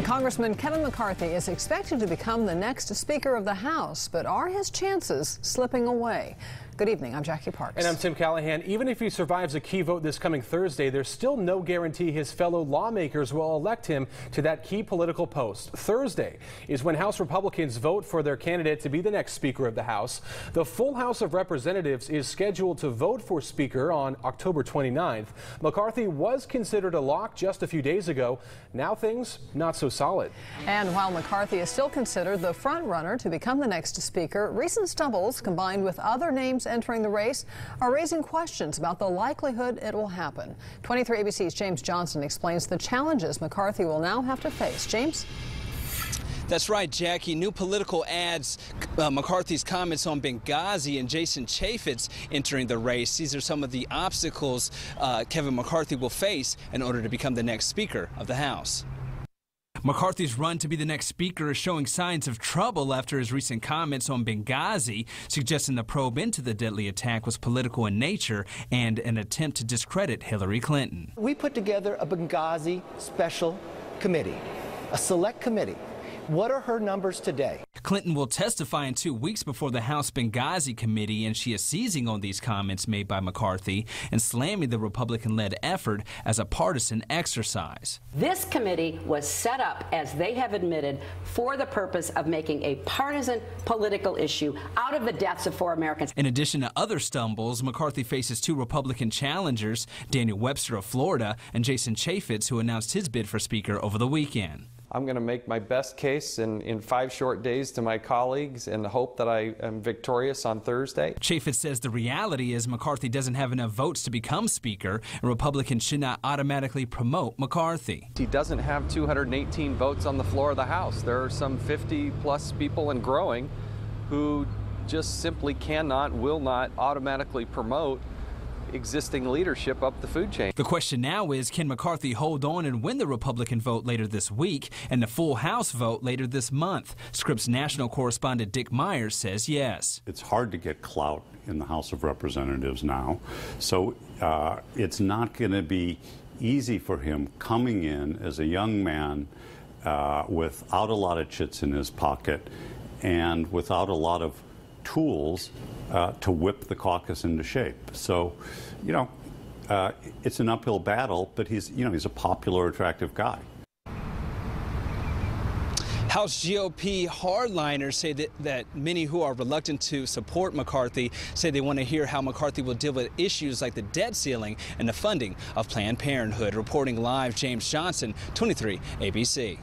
Congressman Kevin McCarthy is expected to become the next Speaker of the House, but are his chances slipping away? Good evening, I'm Jackie Parks. And I'm Tim Callahan. Even if he survives a key vote this coming Thursday, there's still no guarantee his fellow lawmakers will elect him to that key political post. Thursday is when House Republicans vote for their candidate to be the next Speaker of the House. The full House of Representatives is scheduled to vote for Speaker on October 29th. McCarthy was considered a lock just a few days ago. Now things not so solid. And while McCarthy is still considered the front runner to become the next Speaker, recent stumbles combined with other names entering the race are raising questions about the likelihood it will happen. 23 ABC's James Johnson explains the challenges McCarthy will now have to face. James? That's right, Jackie. New political ads, McCarthy's comments on Benghazi and Jason Chaffetz entering the race. These are some of the obstacles Kevin McCarthy will face in order to become the next Speaker of the House. McCarthy's run to be the next Speaker is showing signs of trouble after his recent comments on Benghazi, suggesting the probe into the deadly attack was political in nature and an attempt to discredit Hillary Clinton. We put together a Benghazi special committee, a select committee. What are her numbers today? Clinton will testify in 2 weeks before the House Benghazi committee, and she is seizing on these comments made by McCarthy and slamming the Republican-led effort as a partisan exercise. This committee was set up, as they have admitted, for the purpose of making a partisan political issue out of the deaths of 4 Americans. In addition to other stumbles, McCarthy faces 2 Republican challengers, Daniel Webster of Florida and Jason Chaffetz, who announced his bid for Speaker over the weekend. I'm going to make my best case in 5 short days to my colleagues and hope that I am victorious on Thursday. Chaffetz says the reality is McCarthy doesn't have enough votes to become Speaker, and Republicans should not automatically promote McCarthy. He doesn't have 218 votes on the floor of the House. There are some 50-plus people and growing who just simply cannot, will not automatically promote existing leadership up the food chain. The question now is, can McCarthy hold on and win the Republican vote later this week and the full House vote later this month? Scripps national correspondent Dick Myers says yes. It's hard to get clout in the House of Representatives now, so it's not going to be easy for him coming in as a young man without a lot of chits in his pocket and without a lot of tools to whip the caucus into shape. So, it's an uphill battle, but he's a popular, attractive guy. House GOP hardliners say that many who are reluctant to support McCarthy say they want to hear how McCarthy will deal with issues like the debt ceiling and the funding of Planned Parenthood. Reporting live, James Johnson, 23 ABC.